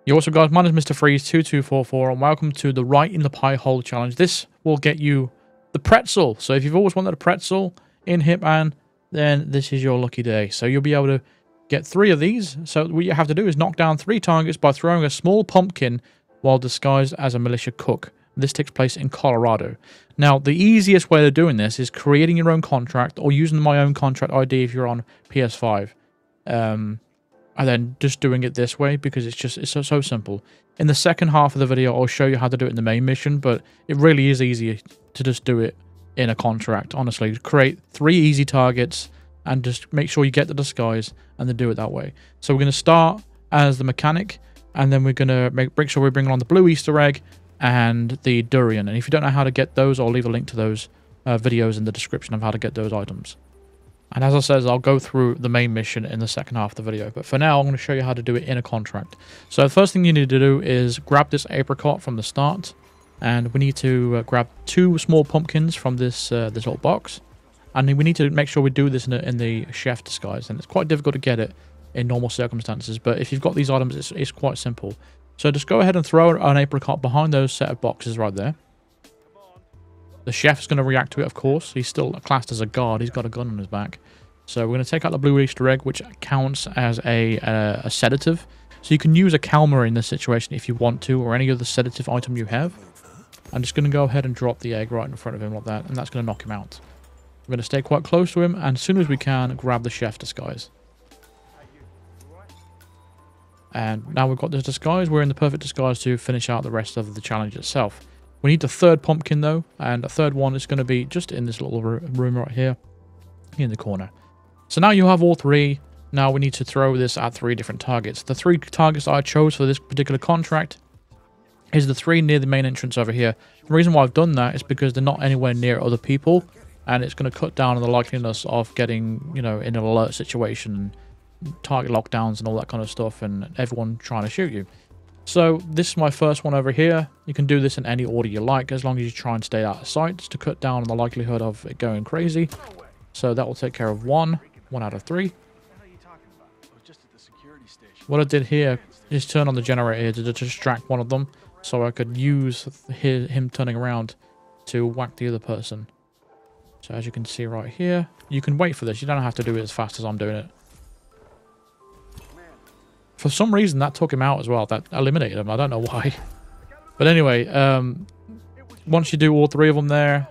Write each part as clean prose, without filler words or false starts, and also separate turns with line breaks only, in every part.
You also guys, my name is Mr. Freeze2244 and welcome to the Right in the Pie Hole challenge. This will get you the pretzel. So if you've always wanted a pretzel in Hitman, then this is your lucky day. So you'll be able to get 3 of these. So what you have to do is knock down 3 targets by throwing a small pumpkin while disguised as a militia cook. This takes place in Colorado. Now, the easiest way of doing this is creating your own contract or using my own contract ID if you're on PS5. And then just doing it this way because it's so simple. In the second half of the video, I'll show you how to do it in the main mission, but it really is easy to just do it in a contract, honestly. Create 3 easy targets and just make sure you get the disguise and then do it that way. So we're going to start as the mechanic, and then we're going to make sure we bring on the blue Easter egg and the Durian. And if you don't know how to get those, I'll leave a link to those videos in the description of how to get those items. And as I said, I'll go through the main mission in the second half of the video. But for now, I'm going to show you how to do it in a contract. So the first thing you need to do is grab this apricot from the start. And we need to grab 2 small pumpkins from this this little box. And we need to make sure we do this in the chef disguise. And it's quite difficult to get it in normal circumstances. But if you've got these items, it's quite simple. So just go ahead and throw an apricot behind those set of boxes right there. The chef's going to react to it, of course. He's still classed as a guard. He's got a gun on his back. So we're going to take out the blue Easter egg, which counts as a sedative. So you can use a calmer in this situation if you want to, or any other sedative item you have. I'm just going to go ahead and drop the egg right in front of him like that, and that's going to knock him out. We're going to stay quite close to him, and as soon as we can, grab the chef disguise. And now we've got this disguise. We're in the perfect disguise to finish out the rest of the challenge itself. We need the 3rd pumpkin though, and the 3rd one is going to be just in this little room right here in the corner. So now you have all 3. Now we need to throw this at 3 different targets. The 3 targets I chose for this particular contract is the 3 near the main entrance over here. The reason why I've done that is because they're not anywhere near other people, and it's going to cut down on the likeliness of getting, you know, in an alert situation, target lockdowns and all that kind of stuff, and everyone trying to shoot you. So this is my first one over here. You can do this in any order you like, as long as you try and stay out of sight to cut down on the likelihood of it going crazy. So that will take care of 1 out of 3. What I did here is turn on the generator here to distract one of them, so I could use him turning around to whack the other person. So as you can see right here, you can wait for this. You don't have to do it as fast as I'm doing it. For some reason, that took him out as well. That eliminated him. I don't know why. But anyway, once you do all 3 of them there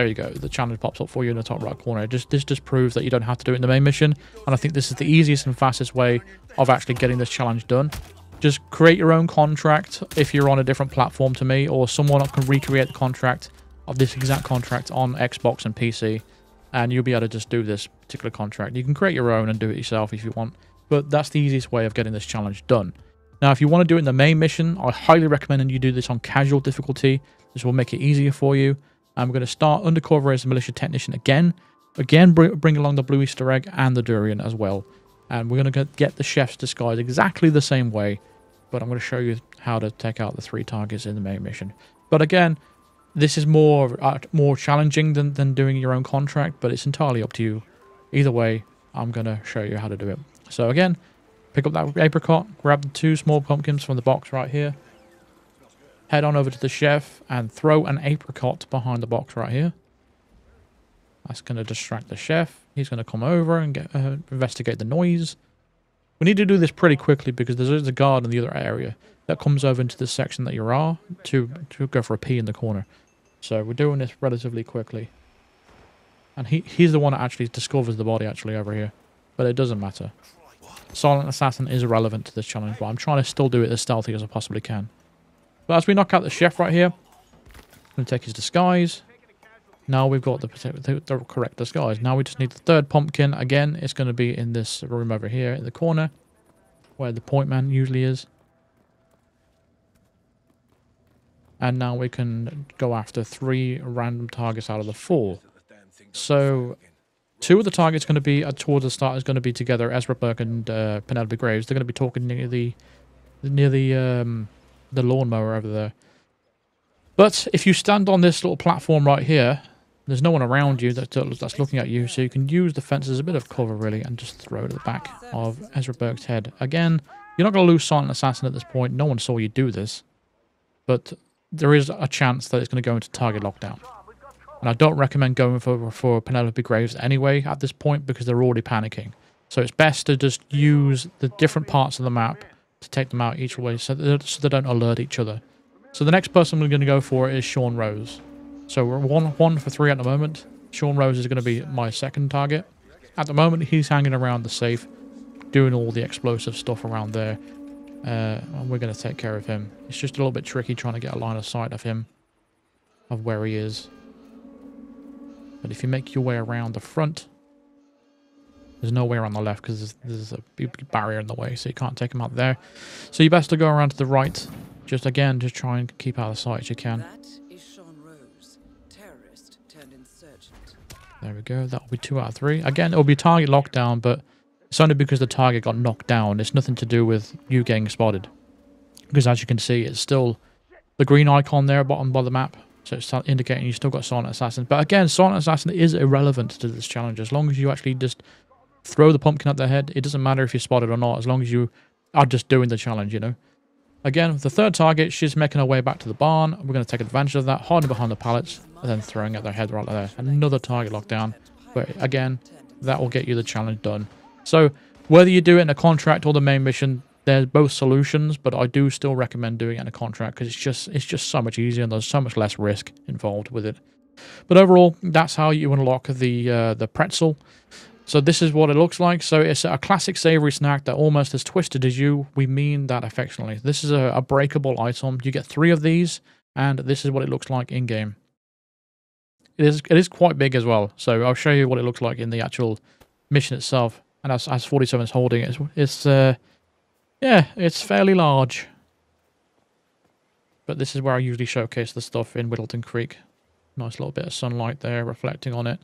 you go. The challenge pops up for you in the top right corner. This just proves that you don't have to do it in the main mission. And I think this is the easiest and fastest way of actually getting this challenge done. Just create your own contract if you're on a different platform to me, or someone can recreate the contract of this exact contract on Xbox and PC. And you'll be able to just do this particular contract. You can create your own and do it yourself if you want. But that's the easiest way of getting this challenge done. Now, if you want to do it in the main mission, I highly recommend you do this on casual difficulty. This will make it easier for you. And we're going to start undercover as a militia technician again. Again, bring along the blue Easter egg and the Durian as well. And we're going to get the chef's disguise exactly the same way. But I'm going to show you how to take out the 3 targets in the main mission. But again, this is more challenging than doing your own contract. But it's entirely up to you. Either way, I'm going to show you how to do it. So again, pick up that apricot, grab the 2 small pumpkins from the box right here, head on over to the chef and throw an apricot behind the box right here. That's going to distract the chef. He's going to come over and investigate the noise. We need to do this pretty quickly because there's a guard in the other area that comes over into this section that you are to go for a pee in the corner. So we're doing this relatively quickly. And he's the one that actually discovers the body actually over here. But it doesn't matter. Silent Assassin is irrelevant to this challenge, but I'm trying to still do it as stealthy as I possibly can. But as we knock out the chef right here, I'm going to take his disguise. Now we've got the correct disguise. Now we just need the 3rd pumpkin. Again, it's going to be in this room over here in the corner, where the point man usually is. And now we can go after 3 random targets out of the 4. So 2 of the targets going to be towards the start is going to be together. Ezra Burke and Penelope Graves. They're going to be talking near the lawnmower over there. But if you stand on this little platform right here, there's no one around you that's looking at you, so you can use the fence as a bit of cover really, and just throw it at the back of Ezra Burke's head. Again, You're not going to lose Silent Assassin at this point. No one saw you do this. But there is a chance that it's going to go into target lockdown. And I don't recommend going for Penelope Graves anyway at this point because they're already panicking. So it's best to just use the different parts of the map to take them out each way so they don't alert each other. So the next person we're going to go for is Sean Rose. So we're 1 for 3 at the moment. Sean Rose is going to be my second target. At the moment, he's hanging around the safe, doing all the explosive stuff around there. And we're going to take care of him. It's just a little bit tricky trying to get a line of sight of him, of where he is. But if you make your way around the front, there's no way around the left because there's a big barrier in the way, so you can't take him out there. So you best to go around to the right. Just try and keep out of sight as you can.
That is Sean Rose, terrorist turned insurgent.
There we go. That'll be 2 out of 3. Again, it'll be target lockdown, but it's only because the target got knocked down. It's nothing to do with you getting spotted. Because as you can see, it's still the green icon there bottom by the map. So it's indicating you still got Silent Assassin. But again, Silent Assassin is irrelevant to this challenge. As long as you actually just throw the pumpkin at their head, it doesn't matter if you're spotted or not, as long as you are just doing the challenge, you know. Again, the third target, she's making her way back to the barn. We're going to take advantage of that, hiding behind the pallets, and then throwing at their head right there. Another target lockdown. But again, that will get you the challenge done. So whether you do it in a contract or the main mission, there's both solutions, but I do still recommend doing it in a contract because it's just so much easier and there's so much less risk involved with it. But overall, that's how you unlock the pretzel. So this is what it looks like. So it's a classic savory snack that almost as twisted as you. We mean that affectionately. This is a breakable item. You get 3 of these, and this is what it looks like in game. It is quite big as well. So I'll show you what it looks like in the actual mission itself. And as 47 is holding it, yeah, it's fairly large. But this is where I usually showcase the stuff in Whittleton Creek. Nice little bit of sunlight there reflecting on it.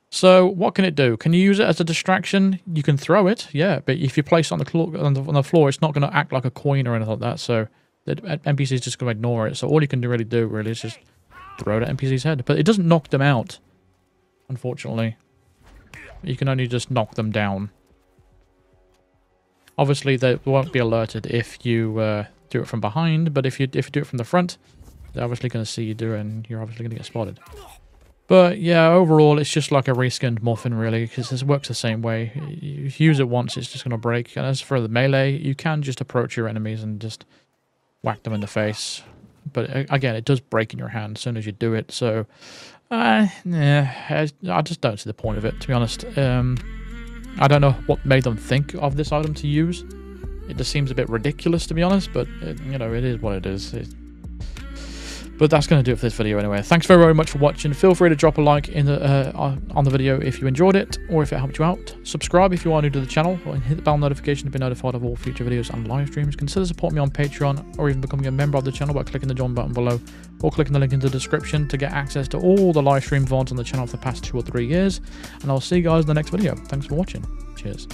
So what can it do? Can you use it as a distraction? You can throw it, yeah. But if you place it on the floor, it's not going to act like a coin or anything like that. So the NPC is just going to ignore it. So all you can really do is just throw it at NPC's head. But it doesn't knock them out, unfortunately. You can only just knock them down. Obviously, they won't be alerted if you do it from behind, but if you do it from the front, they're obviously going to see you do it, and you're obviously going to get spotted. But yeah, overall, it's just like a reskinned muffin, really, because this works the same way. If you use it once, it's just going to break. And as for the melee, you can just approach your enemies and just whack them in the face. But again, it does break in your hand as soon as you do it. So, yeah, I just don't see the point of it, to be honest. I don't know what made them think of this item to use. It just seems a bit ridiculous, to be honest, but, you know, it is what it is. But that's going to do it for this video anyway. Thanks very, very much for watching. Feel free to drop a like on the video if you enjoyed it, or if it helped you out. Subscribe if you are new to the channel, and hit the bell notification to be notified of all future videos and live streams. Consider supporting me on Patreon, or even becoming a member of the channel by clicking the join button below, or clicking the link in the description to get access to all the live stream VODs on the channel for the past 2 or 3 years. And I'll see you guys in the next video. Thanks for watching. Cheers.